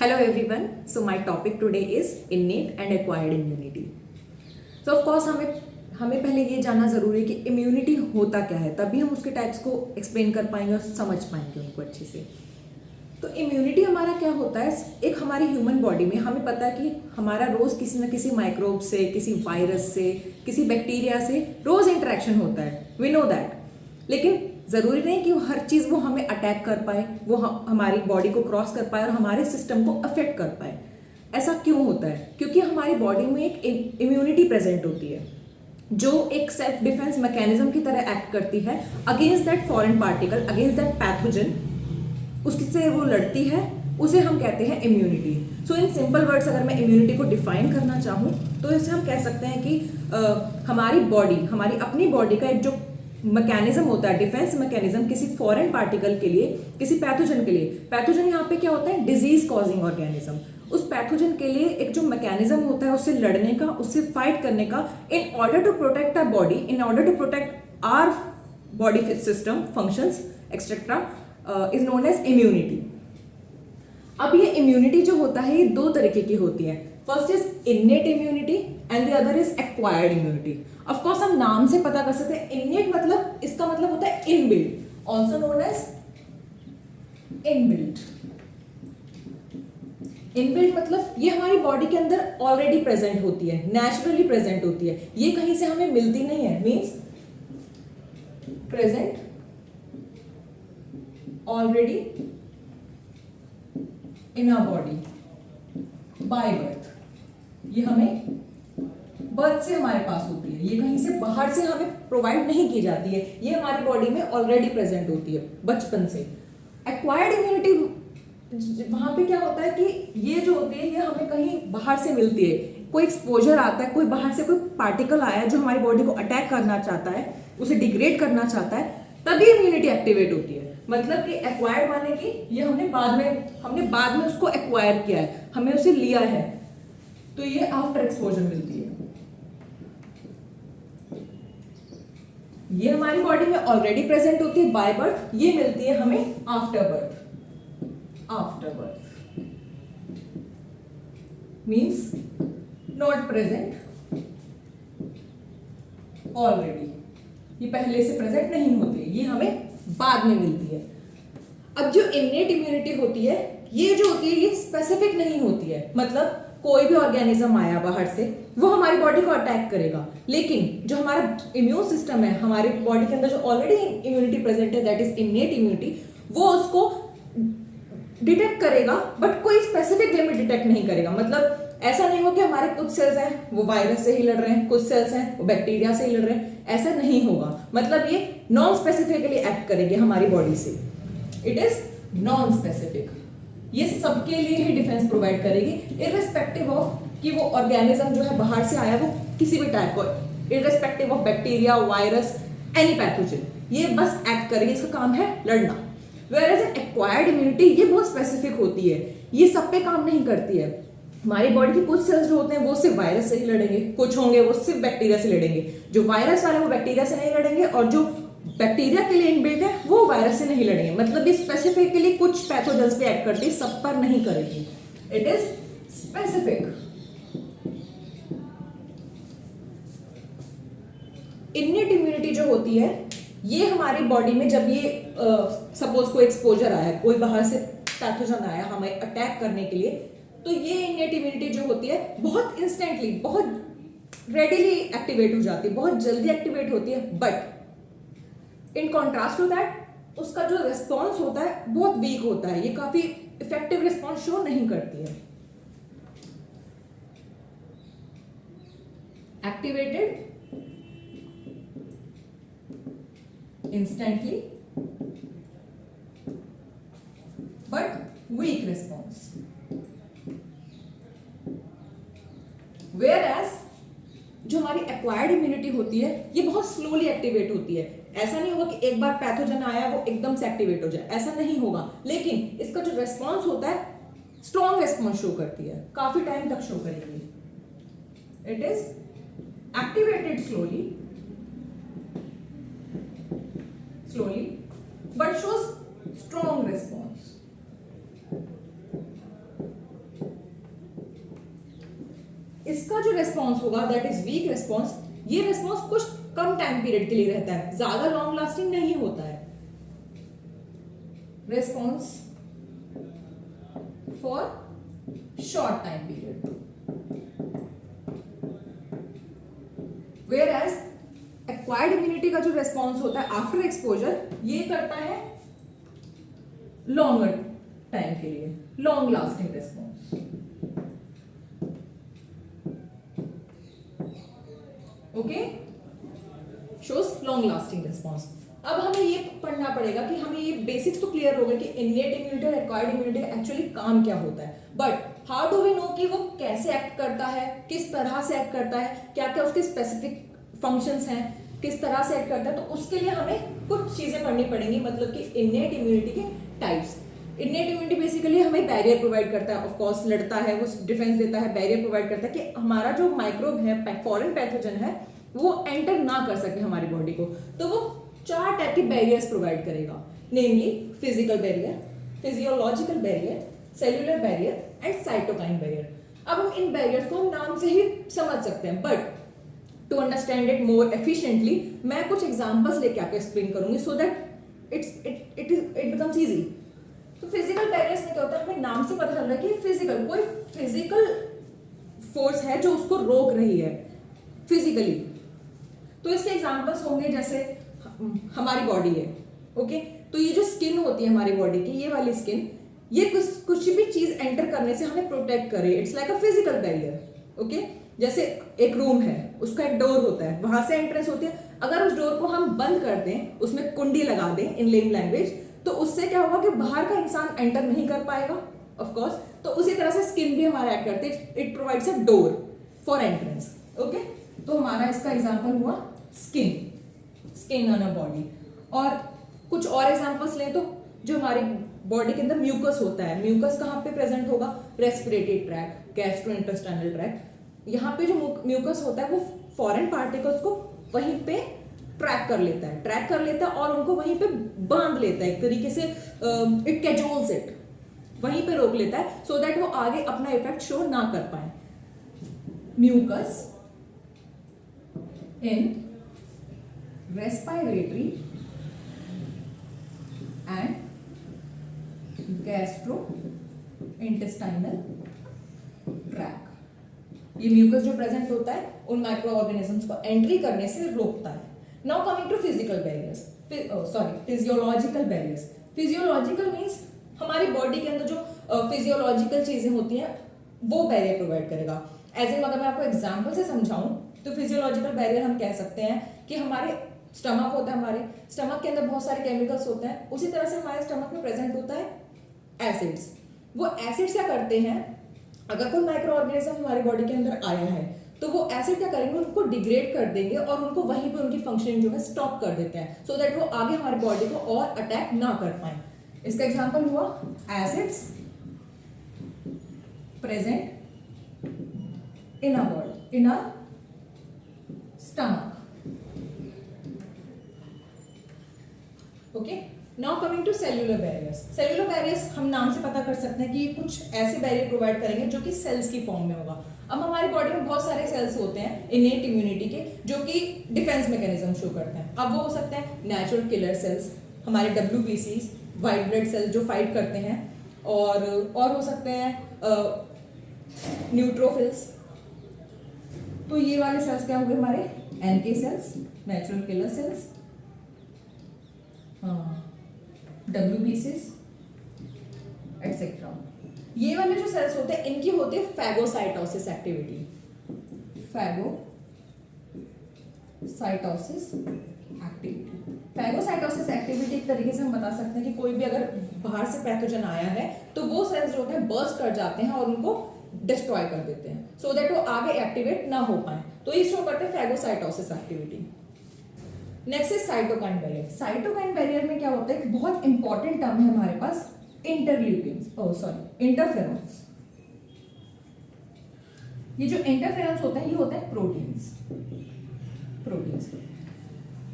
Hello everyone. So my topic today is innate and acquired immunity. So of course हमें पहले ये जानना ज़रूरी है कि इम्यूनिटी होता क्या है, तभी हम उसके टाइप्स को एक्सप्लेन कर पाएंगे और समझ पाएंगे उनको अच्छे से। तो इम्यूनिटी हमारा क्या होता है, एक हमारी ह्यूमन बॉडी में हमें पता है कि हमारा रोज़ किसी न किसी माइक्रोब से, किसी वायरस से, किसी बैक्टीरिया से रोज़ इंटरेक्शन होता है, वी नो दैट। लेकिन ज़रूरी नहीं कि हर चीज़ वो हमें अटैक कर पाए, वो हमारी बॉडी को क्रॉस कर पाए और हमारे सिस्टम को अफेक्ट कर पाए। ऐसा क्यों होता है? क्योंकि हमारी बॉडी में एक इम्यूनिटी प्रेजेंट होती है जो एक सेल्फ डिफेंस मैकेनिज्म की तरह एक्ट करती है against that foreign particle, against that pathogen. उससे वो लड़ती है, उसे हम कहते हैं immunity. So in simple words अगर मैं इम्यूनिटी को डिफाइन करना चाहूँ तो इसे हम कह सकते हैं कि हमारी बॉडी, हमारी अपनी बॉडी का एक जो मैकेनिज्म होता है, डिफेंस मैकेनिज्म, किसी फॉरेन पार्टिकल के लिए, किसी पैथोजन के लिए। पैथोजन यहाँ पे क्या होता है? Disease causing organism. उस पैथोजन के लिए एक जो मैकेनिज्म होता है उससे लड़ने का, उससे फाइट करने का, in order to protect our body, in order to protect our body system functions etcetera, is known as immunity. अब ये इम्यूनिटी जो होता है ये दो तरीके की होती है। First is innate immunity and the other is acquired immunity. Of course हम नाम से पता कर सकते हैं, इन्नेट मतलब इसका मतलब होता है inbuilt, also known as inbuilt. Inbuilt मतलब ये हमारी बॉडी के अंदर ऑलरेडी प्रेजेंट होती है, नेचुरली प्रेजेंट होती है, ये कहीं से हमें मिलती नहीं है। Means present already in our body by birth. ये हमें बर्थ से हमारे पास होती है, ये कहीं से बाहर से हमें प्रोवाइड नहीं की जाती है, ये हमारी बॉडी में ऑलरेडी प्रेजेंट होती है बचपन से। एक्वायर्ड इम्यूनिटी वहां पे क्या होता है कि ये जो होती है ये हमें कहीं बाहर से मिलती है, कोई एक्सपोजर आता है, कोई बाहर से कोई पार्टिकल आया जो हमारी बॉडी को अटैक करना चाहता है, उसे डिग्रेड करना चाहता है, तभी इम्यूनिटी एक्टिवेट होती है। मतलब कि एक्वायर्ड माने कि ये हमने बाद में उसको एक्वायर किया है, हमने उसे लिया है, तो ये आफ्टर एक्सपोजर मिलती है। ये हमारी बॉडी में ऑलरेडी प्रेजेंट होती है बाय बर्थ, ये मिलती है हमें after birth. After birth means not present already, ये पहले से प्रेजेंट नहीं होती, ये हमें बाद में मिलती है। अब जो इन्नेट इम्यूनिटी होती है, ये जो होती है ये स्पेसिफिक नहीं होती है, मतलब कोई भी ऑर्गेनिज्म आया बाहर से वो हमारी बॉडी को अटैक करेगा, लेकिन जो हमारा इम्यून सिस्टम है, हमारी बॉडी के अंदर जो ऑलरेडी इम्यूनिटी प्रेजेंट है, दैट इज इन्नेट इम्यूनिटी, वो उसको डिटेक्ट करेगा, बट कोई स्पेसिफिक वे में डिटेक्ट नहीं करेगा। मतलब ऐसा नहीं हो कि हमारे कुछ सेल्स हैं वो वायरस से ही लड़ रहे हैं, कुछ सेल्स हैं वो बैक्टीरिया से ही लड़ रहे हैं, ऐसा नहीं होगा। मतलब ये नॉन स्पेसिफिकली एक्ट करेंगे हमारी बॉडी से, इट इज नॉन स्पेसिफिक। ये सबके लिए ही डिफेंस प्रोवाइड करेगी, इररिस्पेक्टिव ऑफ कि वो ऑर्गेनिज्म जो है बाहर से आया, वो किसी भी टाइप को, irrespective of bacteria, virus, any pathogen, ये बस एक्ट करेगी, इसका काम है लड़ना। वेयर एज एक्वायर्ड इम्यूनिटी ये बहुत स्पेसिफिक होती है, ये सब पे काम नहीं करती है। हमारी बॉडी के कुछ सेल्स जो होते हैं वो सिर्फ वायरस से ही लड़ेंगे, कुछ होंगे वो सिर्फ बैक्टीरिया से लड़ेंगे, जो वायरस वाले वो बैक्टीरिया से नहीं लड़ेंगे, और जो बैक्टीरिया के लिए इनबिल्ट है वो वायरस से नहीं लड़ेंगे। मतलब ये स्पेसिफिकली कुछ पैथोजेंस पे एक्ट करती है, सब पर नहीं करेगी, it is specific. Innate immunity जो होती है ये हमारी बॉडी में जब ये सपोज कोई एक्सपोजर आया, कोई बाहर से पैथोजन आया हमें अटैक करने के लिए, तो ये इन्नेट इम्यूनिटी जो होती है बहुत इंस्टेंटली, बहुत रेडिली एक्टिवेट हो जाती है, बहुत जल्दी एक्टिवेट होती है। But in contrast to that उसका जो रिस्पॉन्स होता है बहुत वीक होता है, ये काफी इफेक्टिव रिस्पॉन्स शो नहीं करती है। Activated instantly but weak response, whereas जो हमारी एक्वायर्ड इम्यूनिटी होती है ये बहुत स्लोली एक्टिवेट होती है। ऐसा नहीं होगा कि एक बार पैथोजन आया वो एकदम से एक्टिवेट हो जाए, ऐसा नहीं होगा, लेकिन इसका जो रेस्पॉन्स होता है स्ट्रॉन्ग रेस्पॉन्स शो करती है, काफी टाइम तक शो करेगी। It is activated slowly but shows strong response. इसका जो रेस्पॉन्स होगा दैट इज वीक रेस्पॉन्स, ये रेस्पॉन्स कुछ कम टाइम पीरियड के लिए रहता है, ज्यादा लॉन्ग लास्टिंग नहीं होता है। Response for short time period, whereas acquired immunity का जो रेस्पॉन्स होता है आफ्टर एक्सपोजर, ये करता है लॉन्गर टाइम के लिए, long lasting response. Okay, shows long lasting response. अब हमें ये पढ़ना पड़ेगा कि हमें ये बेसिक्स तो क्लियर हो गए कि इननेट इम्यूनिटी और एक्वायर्ड इम्यूनिटी एक्चुअली काम क्या होता है, but how do we know कि वो कैसे एक्ट करता है, किस तरह से एक्ट करता है, क्या क्या उसके स्पेसिफिक फंक्शंस हैं, किस तरह से एक्ट करता है। तो उसके लिए हमें कुछ चीजें पढ़नी पड़ेंगी, मतलब कि इननेट इम्यूनिटी के टाइप्स। इननेट इम्यूनिटी बेसिकली हमें बैरियर प्रोवाइड करता है, ऑफ कोर्स लड़ता है, वो डिफेंस देता है, बैरियर प्रोवाइड करता है कि हमारा जो माइक्रोब है, फॉरेन पैथोजन है, वो एंटर ना कर सके हमारी बॉडी को। तो वो 4 टाइप के बैरियर्स प्रोवाइड करेगा, namely physical barrier, physiological barrier, cellular barrier and cytokine barrier. अब हम इन बैरियर्स को हम नाम से ही समझ सकते हैं, but to understand it more efficiently मैं कुछ एग्जांपल्स लेके आपको एक्सप्लेन करूंगी, so that it becomes easy. तो फिजिकल बैरियर्स में क्या होता है, हमें नाम से पता चल रहा है कि फिजिकल, कोई फिजिकल फोर्स है जो उसको रोक रही है फिजिकली। तो इसके एग्जांपल्स होंगे जैसे हमारी बॉडी है, ओके, तो ये जो स्किन होती है हमारी बॉडी की, ये वाली स्किन, ये कुछ भी चीज एंटर करने से हमें प्रोटेक्ट करे, it's like a physical barrier. Okay, जैसे एक रूम है, उसका एक डोर होता है, वहां से एंट्रेंस होती है, अगर उस डोर को हम बंद कर दें, उसमें कुंडी लगा दें इन लेम लैंग्वेज, तो उससे क्या होगा कि बाहर का इंसान एंटर नहीं कर पाएगा, ऑफ कोर्स। तो उसी तरह से स्किन भी हमारा एक्ट करती है, it provides a door for entrance. Okay, तो हमारा इसका एग्जांपल हुआ स्किन ऑन अ बॉडी। और कुछ और एग्जांपल्स लें तो जो हमारी बॉडी के अंदर म्यूकस होता है, म्यूकस कहाँ पे प्रेजेंट होगा, रेस्पिरेटरी ट्रैक्ट, गैस्ट्रोइंटेस्टाइनल ट्रैक्ट, यहाँ पे जो म्यूकस होता है वो फॉरेन पार्टिकल्स को वहीं पे ट्रैक कर लेता है और उनको वहीं पे बांध लेता है, एक तरीके से इट कैजोल्स इट, वहीं पे रोक लेता है, सो दैट वो आगे अपना इफेक्ट शो ना कर पाए। Mucus in respiratory and gastrointestinal tract, ये म्यूकस जो प्रेजेंट होता है उन माइक्रो ऑर्गेनिजम्स को एंट्री करने से रोकता है। Now coming to physical barriers, physiological barriers. Physiological means हमारी बॉडी के अंदर जो फिजियोलॉजिकल चीजें होती हैं वो बैरियर प्रोवाइड करेगा। एज इन, अगर मैं आपको एग्जांपल से समझाऊं तो फिजियोलॉजिकल बैरियर हम कह सकते हैं कि हमारे स्टमक होता है, हमारे स्टमक के अंदर बहुत सारे केमिकल्स होते हैं, उसी तरह से हमारे स्टमक में प्रेजेंट होता है एसिड्स। वो एसिड्स क्या करते हैं, अगर कोई माइक्रो ऑर्गेनिज्म हमारी बॉडी के अंदर आया है तो वो एसिड क्या करेंगे, उनको डिग्रेड कर देंगे और उनको वहीं पे उनकी फंक्शनिंग जो है स्टॉप कर देते हैं, सो दैट वो आगे हमारी बॉडी को और अटैक ना कर पाए। इसका एग्जांपल हुआ acids present in a body, in a stomach. Okay, now coming to cellular barriers. Cellular barriers हम नाम से पता कर सकते हैं कि ये कुछ ऐसे बैरियर प्रोवाइड करेंगे जो कि सेल्स की फॉर्म में होगा। अब हमारी बॉडी में बहुत सारे सेल्स होते हैं इनेट इम्यूनिटी के, जो कि डिफेंस मैकेनिज्म शो करते हैं। अब वो हो सकते हैं नेचुरल किलर सेल्स, हमारे WBCs, व्हाइट ब्लड सेल्स जो फाइट करते हैं, और हो सकते हैं न्यूट्रोफिल्स। तो ये वाले सेल्स क्या हुए हमारे NK cells, natural killer cells, WBCs etcetera. ये वाले जो सेल्स होते हैं इनकी होती है फैगोसाइटोसिस एक्टिविटी, फैगोसाइटोसिस एक्टिविटी एक तरीके से हम बता सकते हैं कि कोई भी अगर बाहर से पैथोजन आया है तो वो सेल्स जो है बर्स्ट कर जाते हैं और उनको डिस्ट्रॉय कर देते हैं, सो दैट वो आगे एक्टिवेट ना हो पाए। तो ये शो करते हैं phagocytosis activity. Next is cytokine barrier. Cytokine barrier में क्या होता है, बहुत इंपॉर्टेंट टर्म है हमारे पास, इंटरफेरॉन्स। ये जो इंटरफेरॉन्स होते हैं ये होते हैं प्रोटीन्स।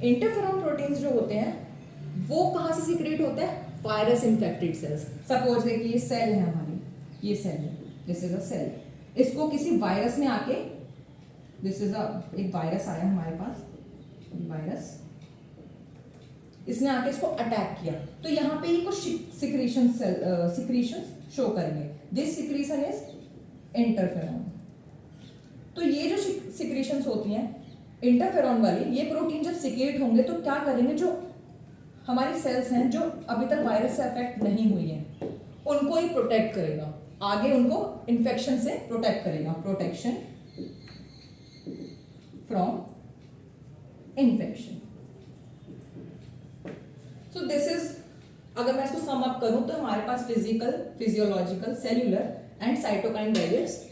इंटरफेरॉन प्रोटीन्स जो होते हैं वो कहां से सीक्रेट होते हैं, वायरस इन्फेक्टेड सेल्स। सपोज है कि ये सेल है हमारी, ये सेल है, दिस इज अ सेल, इसको किसी वायरस ने आके दिस इज एक वायरस आया हमारे पास, वायरस, इसने आके इसको अटैक किया, तो यहाँ पे ये कुछ सिक्रीशन शो करेंगे। This secretion is interferon. तो ये जो सिक्रीशंस होती हैं इंटरफेरॉन वाली, ये प्रोटीन जब सिक्रिएट होंगे तो क्या करेंगे, जो हमारी सेल्स हैं जो अभी तक वायरस से अफेक्ट नहीं हुई हैं उनको ही प्रोटेक्ट करेगा, आगे उनको इन्फेक्शन से प्रोटेक्ट करेगा, protection from infection. So this is, अगर मैं इसको सम अप करूं तो हमारे पास physical, physiological, cellular and cytokine barriers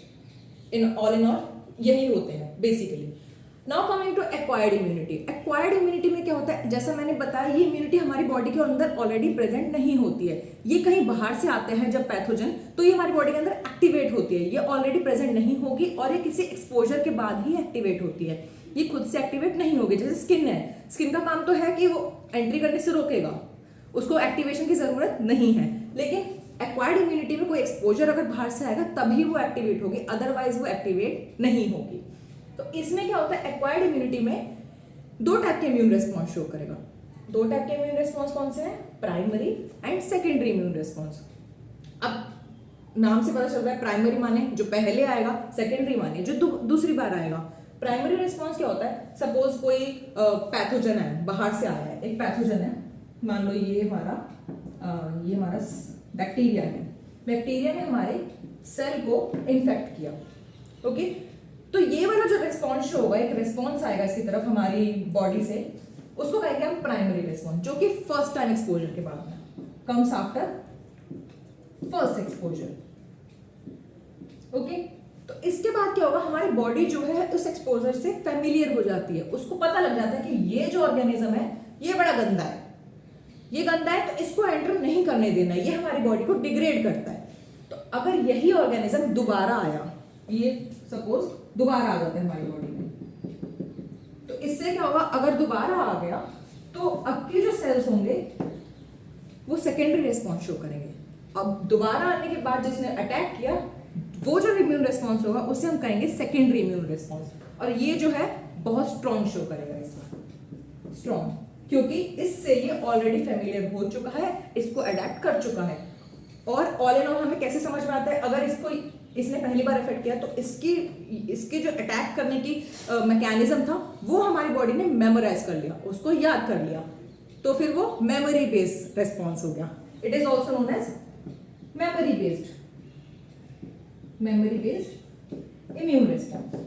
in all यही होते हैं basically. Now coming to acquired immunity. Acquired immunity में क्या होता है, जैसा मैंने बताया, ये इम्यूनिटी हमारी बॉडी के अंदर ऑलरेडी प्रेजेंट नहीं होती है, ये कहीं बाहर से आते हैं जब पैथोजन, तो ये हमारी बॉडी के अंदर एक्टिवेट होती है, ये ऑलरेडी प्रेजेंट नहीं होगी और ये किसी एक्सपोजर के बाद ही एक्टिवेट होती है, ये खुद से एक्टिवेट नहीं होगी। जैसे स्किन है, स्किन का काम तो है कि वो एंट्री करने से रोकेगा, उसको एक्टिवेशन की जरूरत नहीं है, लेकिन एक्वायर्ड इम्यूनिटी में कोई एक्सपोजर अगर बाहर से आएगा तभी वो एक्टिवेट होगी, अदरवाइज वो एक्टिवेट नहीं होगी। तो इसमें क्या होता है, एक्वायर्ड इम्यूनिटी में दो टाइप के इम्यून रिस्पॉन्स शो करेगा। दो टाइप के इम्यून रिस्पॉन्स कौन से हैं, primary and secondary immune response. अब नाम से पता चल रहा है, प्राइमरी माने जो पहले आएगा, सेकेंडरी माने जो दूसरी बार आएगा। प्राइमरी रिस्पॉन्स क्या होता है, सपोज कोई पैथोजन है, बाहर से आया है, एक पैथोजन है, मान लो ये हमारा बैक्टीरिया है, बैक्टीरिया ने हमारे सेल को इन्फेक्ट किया, ओके। तो ये वाला जो रिस्पॉन्स शो होगा, एक रिस्पॉन्स आएगा इसकी तरफ हमारी बॉडी से, उसको कहेंगे हम प्राइमरी रिस्पॉन्स, जो कि फर्स्ट टाइम एक्सपोजर के बाद में comes after first exposure, okay. तो इसके बाद क्या होगा, हमारी बॉडी जो है उस एक्सपोजर से फेमिलियर हो जाती है, उसको पता लग जाता है कि ये जो ऑर्गेनिज्म है ये बड़ा गंदा है, ये गंदा है, तो इसको एंटर नहीं करने देना, ये हमारी बॉडी को डिग्रेड करता है। तो अगर यही ऑर्गेनिज्म दोबारा आया, ये सपोज दोबारा आ जाता है हमारी बॉडी में, तो इससे क्या होगा, अगर दोबारा आ गया तो अब के जो सेल्स होंगे वो सेकेंडरी रिस्पॉन्स शो करेंगे। अब दोबारा आने के बाद जिसने अटैक किया, वो जो इम्यून रिस्पॉन्स होगा उसे हम कहेंगे सेकेंडरी इम्यून रिस्पॉन्स, और ये जो है बहुत स्ट्रॉन्ग शो करेगा, इसका स्ट्रॉन्ग, क्योंकि इससे ये ऑलरेडी फेमिलियर हो चुका है, इसको अडेप्ट कर चुका है। और ऑल इन ऑल हमें कैसे समझ में आता है, अगर इसने पहली बार इफेक्ट किया तो इसके जो अटैक करने की मैकेनिज्म था वो हमारी बॉडी ने मेमोराइज कर लिया, उसको याद कर लिया, तो फिर वो मेमोरी बेस्ड रिस्पॉन्स हो गया। It is also known as memory based immune response,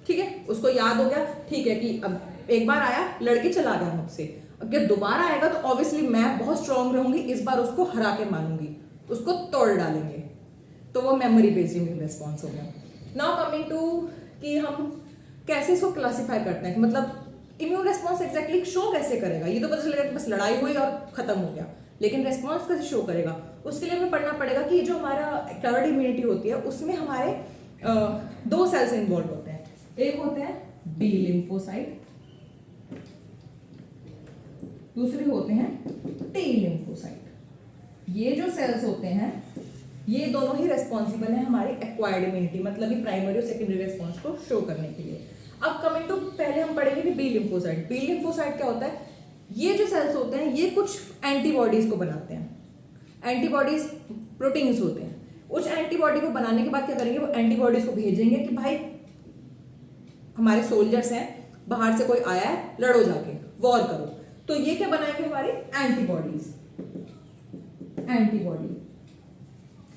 ठीक है। उसको याद हो गया, ठीक है, कि अब एक बार आया, लड़के चला गया मुझसे, अगर दोबारा आएगा तो ऑब्वियसली मैं बहुत स्ट्रांग रहूंगी, इस बार उसको हरा के मानूंगी, उसको तोड़ डालेंगे, तो वो मेमोरी बेस्ड इम्यून रिस्पॉन्स हो गया। नाउ कमिंग टू कि हम कैसे इसको क्लासिफाई करते हैं, मतलब इम्यून रिस्पॉन्स एग्जैक्टली शो कैसे करेगा। ये तो पता चलेगा कि बस लड़ाई हुई और खत्म हो गया, लेकिन रिस्पॉन्स कैसे शो करेगा, उसके लिए हमें पढ़ना पड़ेगा कि जो हमारा एक्वायर्ड इम्यूनिटी होती है उसमें हमारे दो सेल्स इन्वॉल्व होते हैं, एक होते हैं बी लिम्फोसाइट, दूसरे होते हैं टी लिम्फोसाइट। ये जो सेल्स होते हैं ये दोनों ही रेस्पॉन्सिबल है हमारे एक्वायर्ड इम्यूनिटी, मतलब कि प्राइमरी और सेकेंडरी रेस्पॉन्स को शो करने के लिए। अब कमिंग टू, पहले हम पढ़ेंगे कि बी लिम्फोसाइट। बी लिम्फोसाइट क्या होता है, ये जो सेल्स होते हैं ये कुछ एंटीबॉडीज को बनाते हैं, एंटीबॉडीज प्रोटीन्स होते हैं। उस एंटीबॉडी को बनाने के बाद क्या करेंगे, वो एंटीबॉडीज को भेजेंगे कि भाई हमारे सोल्जर्स हैं, बाहर से कोई आया है, लड़ो जाके, वॉर करो। तो ये क्या बनाएंगे, हमारे एंटीबॉडीज,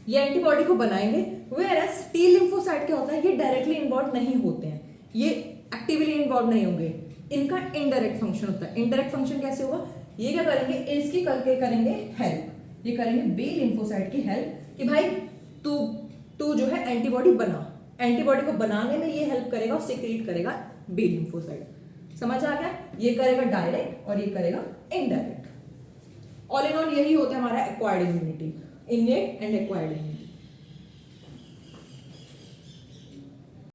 ये एंटीबॉडी को बनाएंगे। वेयरएज टी लिम्फोसाइट क्या होता है, ये डायरेक्टली इन्वॉल्व नहीं होते हैं, ये एक्टिवली इन्वॉल्व नहीं होंगे, इनका इनडायरेक्ट फंक्शन होता है। इनडायरेक्ट फंक्शन कैसे होगा, ये क्या करेंगे, इसकी करके करेंगे हेल्प, ये करेंगे बी लिम्फोसाइट की हेल्प कि भाई तू जो है एंटीबॉडी बना, एंटीबॉडी को बनाने में ये हेल्प करेगा और सिक्रीट करेगा बी लिम्फोसाइट। समझ आ गया, ये करेगा डायरेक्ट और ये करेगा इनडायरेक्ट। ऑल इन ऑल यही होता है हमारा acquired immunity, इनेट and acquired immunity.